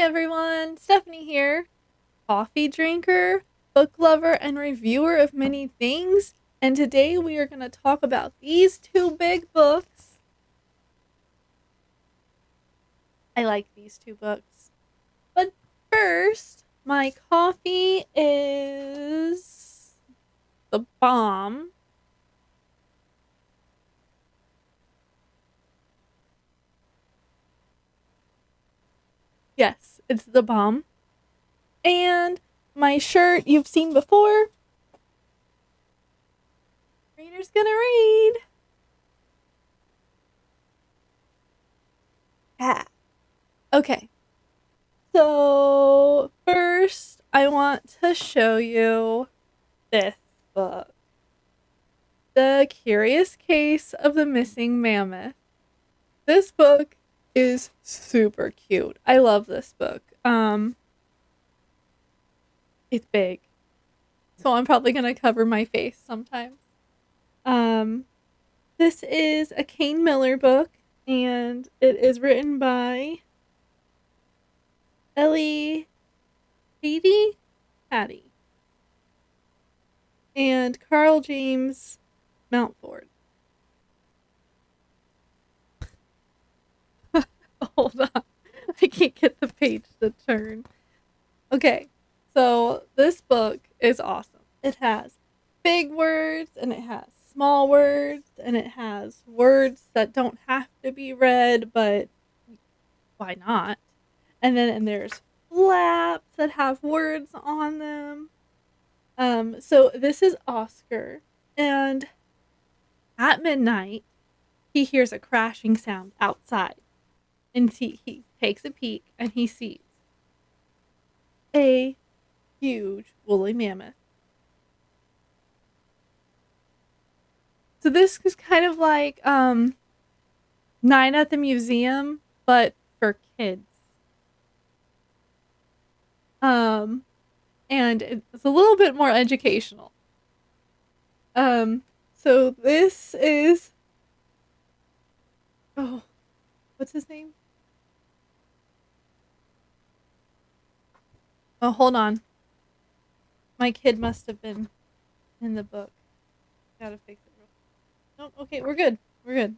everyone, Stephanie here, coffee drinker, book lover, and reviewer of many things. And today we are going to talk about these two big books. I like these two books. But first, my coffee is the bomb. Yes, it's the bomb. And my shirt you've seen before. Reader's gonna read. Yeah. Okay. So, first, I want to show you this book, The Curious Case of the Missing Mammoth. This book is super cute. I love this book. It's big, so I'm probably going to cover my face sometimes. Um, this is a Kane Miller book, and it is written by Ellie Hattie and Carl James Mountford. Hold on. I can't get the page to turn. Okay. So this book is awesome. It has big words and it has small words and it has words that don't have to be read, but why not? And there's flaps that have words on them. So this is Oscar, and at midnight he hears a crashing sound outside. And he takes a peek and he sees a huge woolly mammoth. So this is kind of like Nine at the Museum, but for kids. And it's a little bit more educational. So this is what's his name? Oh, hold on. My kid must have been in the book. Gotta fix it real quick. No, okay, we're good. We're good.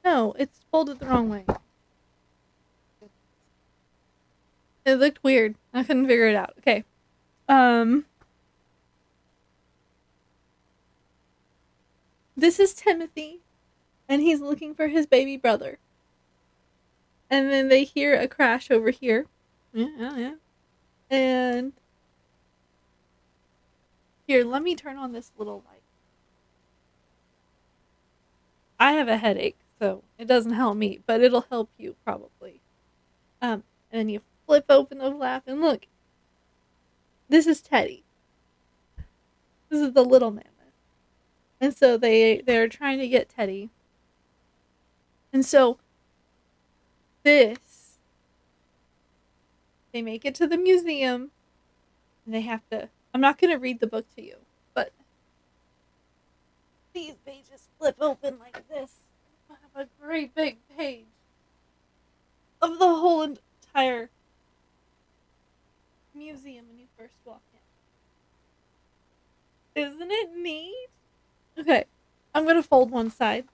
No, it's folded the wrong way. It looked weird. I couldn't figure it out. Okay. This is Timothy, and he's looking for his baby brother. And then they hear a crash over here. Yeah. And here, let me turn on this little light. I have a headache, so it doesn't help me, but it'll help you probably. And then you flip open the flap and look. This is Teddy. This is the little mammoth. And so they're trying to get Teddy. And so they make it to the museum and they have to, I'm not going to read the book to you, but these pages flip open like this. I have a great big page of the whole entire museum when you first walk in. Isn't it neat? Okay, I'm going to fold one side.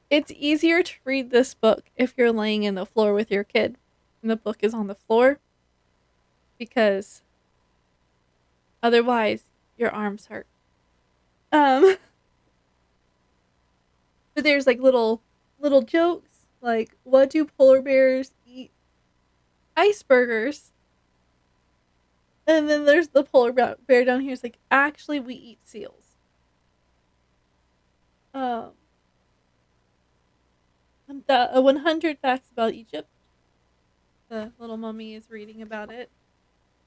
It's easier to read this book if you're laying in the floor with your kid and the book is on the floor, because otherwise your arms hurt. But there's like little jokes like, what do polar bears eat? Icebergers. And then there's the polar bear down here. It's like, actually we eat seals. 100 facts about Egypt. The little mummy is reading about it.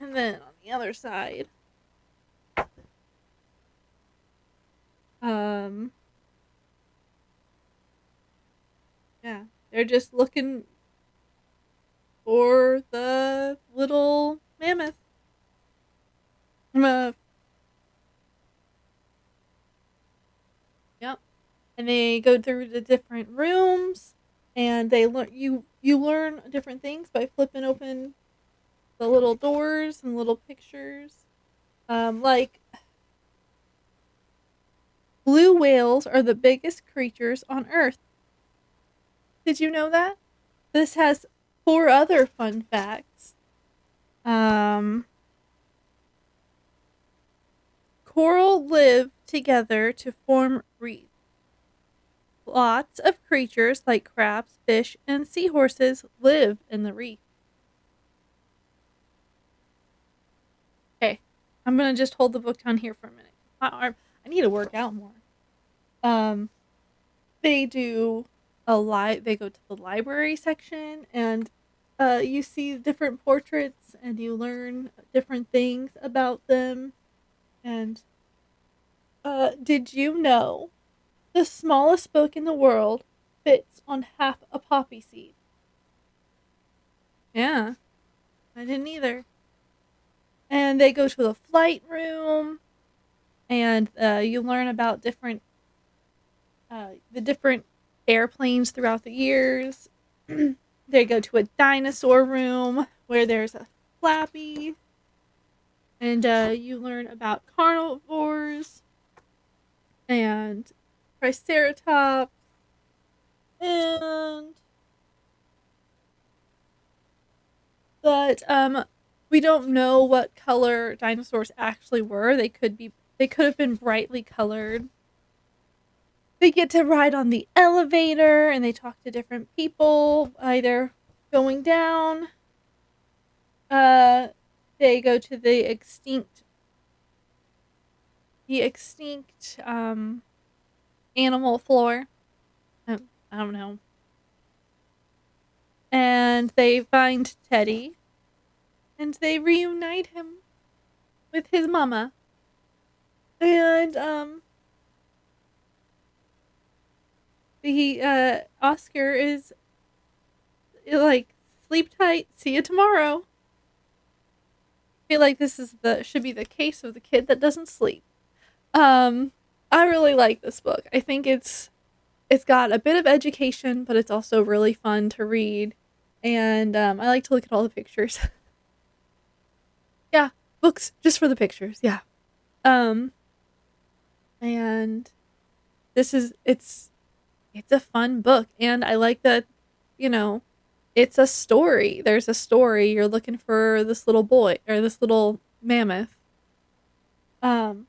And then on the other side, yeah, they're just looking for the little mammoth. Yep. And they go through the different rooms, and they learn you you learn different things by flipping open the little doors and little pictures. Like blue whales are the biggest creatures on Earth. Did you know that? This has four other fun facts. Um, Coral live together to form reefs. Lots of creatures like crabs, fish, and seahorses live in the reef. Okay, I'm gonna just hold the book down here for a minute. My arm, I need to work out more. Um, they do they go to the library section and you see different portraits and you learn different things about them. And did you know the smallest book in the world fits on half a poppy seed? Yeah, I didn't either. And they go to the flight room and you learn about the different airplanes throughout the years. They go to a dinosaur room where there's a Flappy, and you learn about carnivores and Triceratops, and but we don't know what color dinosaurs actually were. They could have been brightly colored. They get to ride on the elevator and they talk to different people, either going down. Uh, they go to the extinct animal floor. I don't know. And they find Teddy and they reunite him with his mama. And the Oscar is like, sleep tight, see you tomorrow. I feel like this is the should be the case of the kid that doesn't sleep. Um, I really like this book. I think it's got a bit of education, but it's also really fun to read, and I like to look at all the pictures. Yeah, books just for the pictures. Yeah. Um, and this is it's a fun book, and I like that. You know, it's a story. There's a story. You're looking for this little boy or this little mammoth. Um,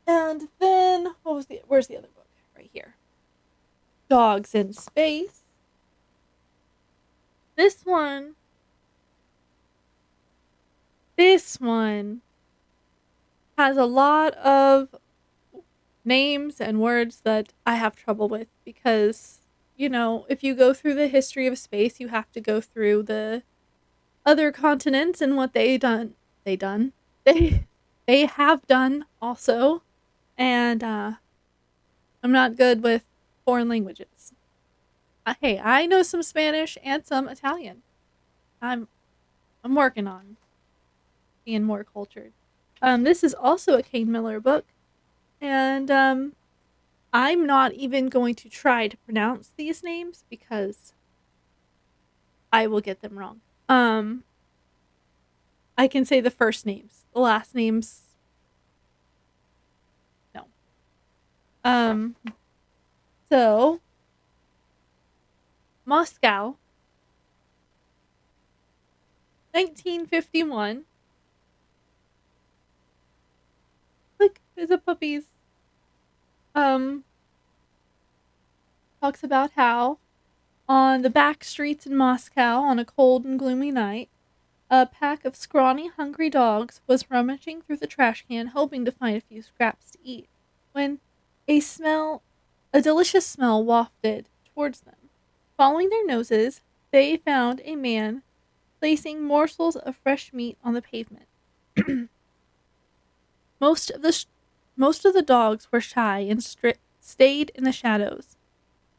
and then where's the other book? Right here. Dogs in Space. This one this one has a lot of names and words that I have trouble with because, if you go through the history of space, you have to go through the other continents and what they done. They they have done also. And I'm not good with foreign languages. Hey, I know some Spanish and some Italian. I'm I'm working on being more cultured. This is also a Kane Miller book, and I'm not even going to try to pronounce these names because I will get them wrong. I can say the first names. The last names, no. Um, so Moscow, 1951. Look, there's a puppies. Um, Talks about how on the back streets in Moscow on a cold and gloomy night, a pack of scrawny, hungry dogs was rummaging through the trash can, hoping to find a few scraps to eat, when a smell, a delicious smell wafted towards them. Following their noses, they found a man placing morsels of fresh meat on the pavement. Most of the most of the dogs were shy and stayed in the shadows,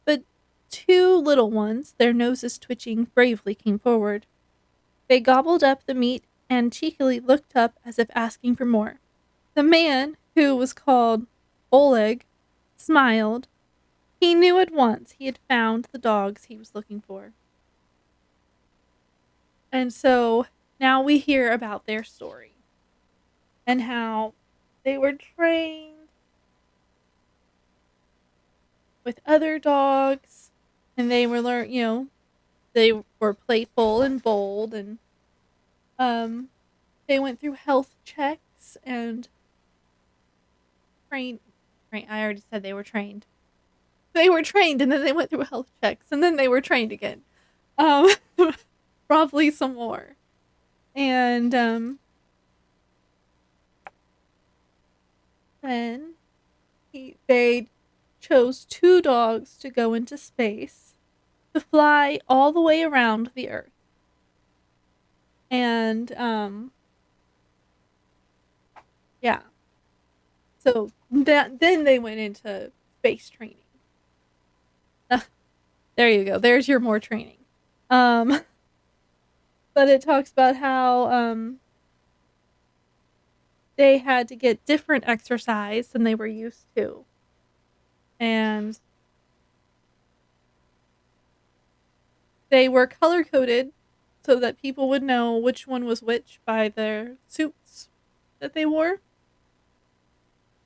but two little ones, their noses twitching, bravely came forward. They gobbled up the meat and cheekily looked up as if asking for more. The man, who was called Oleg, smiled. He knew at once he had found the dogs he was looking for. And so now we hear about their story and how they were trained with other dogs and they were they were playful and bold and um they went through health checks and trained. Right, I already said they were trained. They were trained and then they went through health checks and then they were trained again. Um Probably some more. And then they chose two dogs to go into space to fly all the way around the Earth. And yeah. So then they went into space training. There you go. There's your more training. Um but it talks about how they had to get different exercise than they were used to. And they were color coded so that people would know which one was which by their suits that they wore.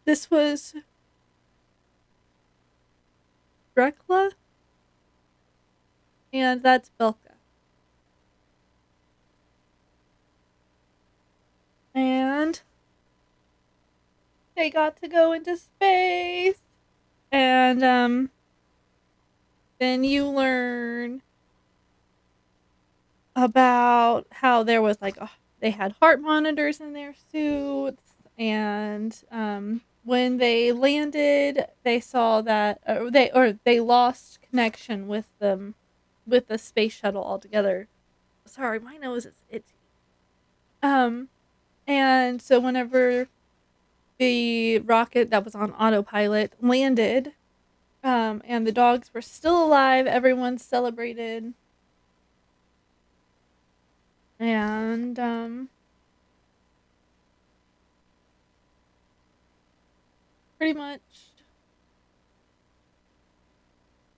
This was Drekla, and that's Belka. And they got to go into space. And then you learn about how there was they had heart monitors in their suits, and when they landed they saw that they lost connection with the space shuttle altogether. Sorry, my nose is itchy. um and so whenever the rocket that was on autopilot landed, and the dogs were still alive, everyone celebrated. And pretty much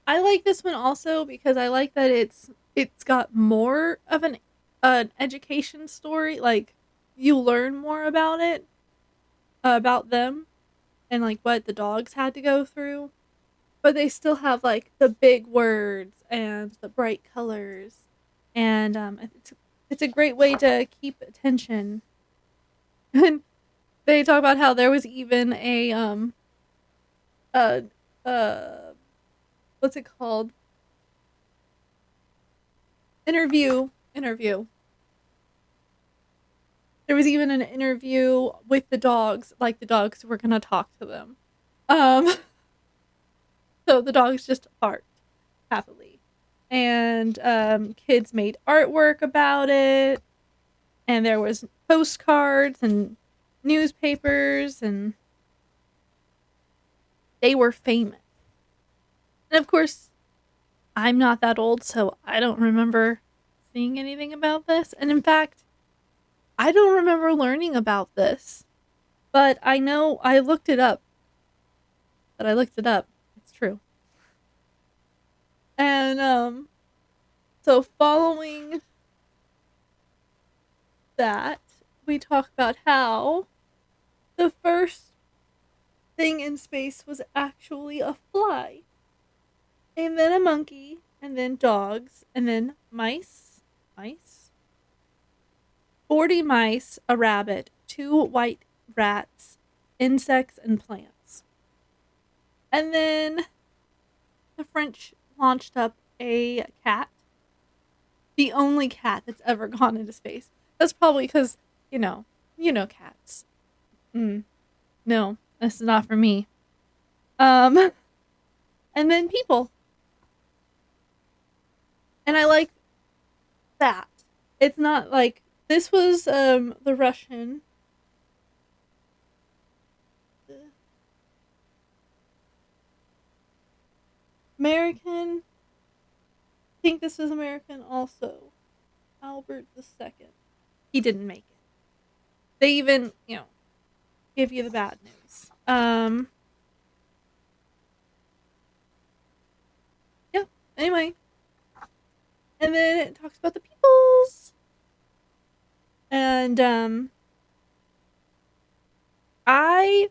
I like this one also because I like that it's got more of an education story. Like you learn more about it, about them, and like what the dogs had to go through. But they still have like the big words and the bright colors, and it's a great way to keep attention. And they talk about how there was even a what's it called, interview. There was even an interview with the dogs, like the dogs were gonna talk to them. Um, so the dogs just barked happily, and kids made artwork about it, and there was postcards and newspapers, and they were famous. And of course, I'm not that old, so I don't remember seeing anything about this. And in fact, I don't remember learning about this, but I know I looked it up. But I looked it up. It's true. And so following that, we talk about how the first thing in space was actually a fly, and then a monkey, and then dogs, and then mice, 40 mice, a rabbit, two white rats, insects, and plants. And then the French launched up a cat, the only cat that's ever gone into space. That's probably because, you know cats. No, this is not for me. Um, and then people. And I like that. It's not like this was the Russian. American. I think this was American also. Albert II. He didn't make it. They even, give you the bad news. Yeah. Anyway, and then it talks about the peoples. And I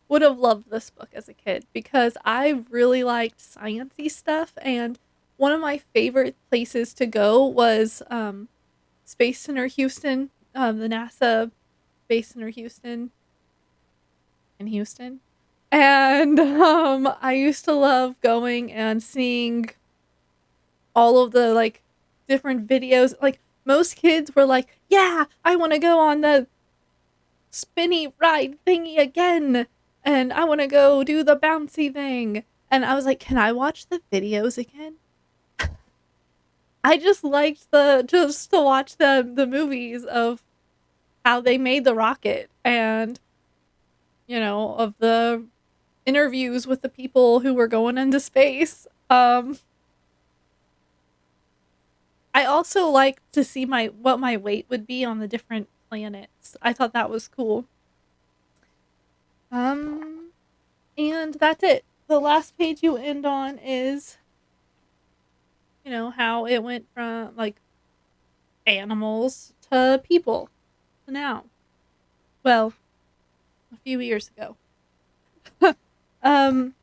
would have loved this book as a kid because I really liked sciencey stuff, and one of my favorite places to go was Space Center Houston, the NASA Space Center Houston in Houston. And I used to love going and seeing all of the like different videos. Like most kids were like, "Yeah, I want to go on the spinny ride thingy again, and I want to go do the bouncy thing." And I was like, "Can I watch the videos again?" I just liked the just to watch the movies of how they made the rocket, and of the interviews with the people who were going into space. I also like to see my what my weight would be on the different planets. I thought that was cool. Um, and that's it. The last page you end on is, how it went from like animals to people to now. Well, a few years ago. um,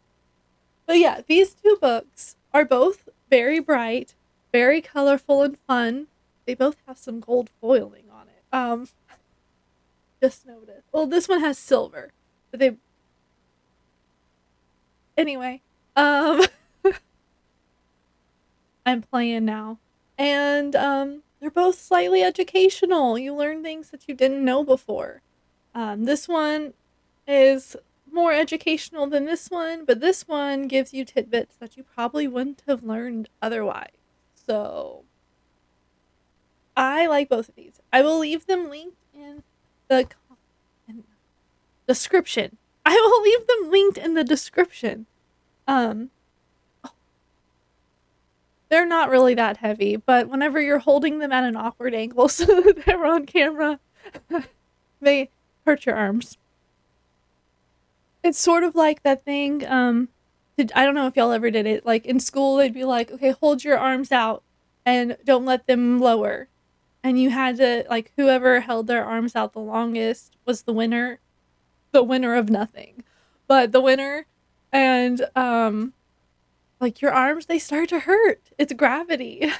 but yeah, these two books are both very bright, very colorful and fun. They both have some gold foiling on it. Just noticed. Well, this one has silver, but they anyway. Um, I'm playing now, and they're both slightly educational. You learn things that you didn't know before. This one is more educational than this one, but this one gives you tidbits that you probably wouldn't have learned otherwise. So I like both of these. I will leave them linked in the description. I will leave them linked in the description. Um, they're not really that heavy, but whenever you're holding them at an awkward angle so that they're on camera, they hurt your arms. It's sort of like that thing. I don't know if y'all ever did it. Like in school, they'd be like, "Okay, hold your arms out and don't let them lower." And you had to like whoever held their arms out the longest was the winner, the winner of nothing, but the winner. And like your arms, they start to hurt. It's gravity.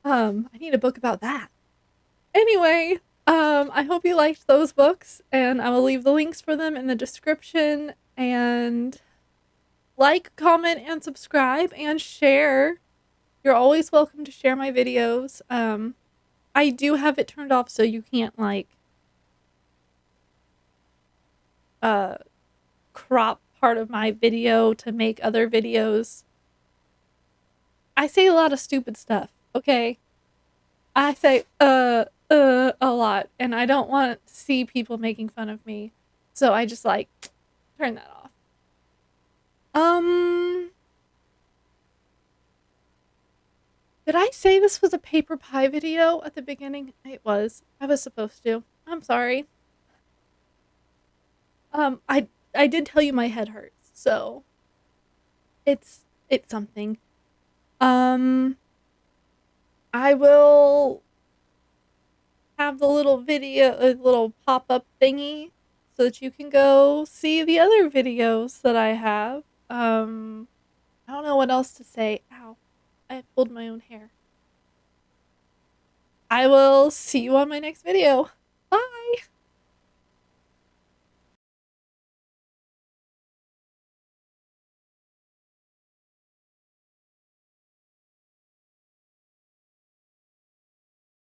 I need a book about that. Anyway, I hope you liked those books, and I will leave the links for them in the description. And like, comment, and subscribe, and share. You're always welcome to share my videos. I do have it turned off so you can't like uh crop part of my video to make other videos. I say a lot of stupid stuff, okay? I say a lot, and I don't want to see people making fun of me. So I just like turn that off. Um did I say this was a PaperPie video at the beginning? It was. I was supposed to. I'm sorry. I did tell you my head hurts, so it's something. Um I will have the little video, a little pop up thingy, so that you can go see the other videos that I have. I don't know what else to say. Ow, I pulled my own hair. I will see you on my next video.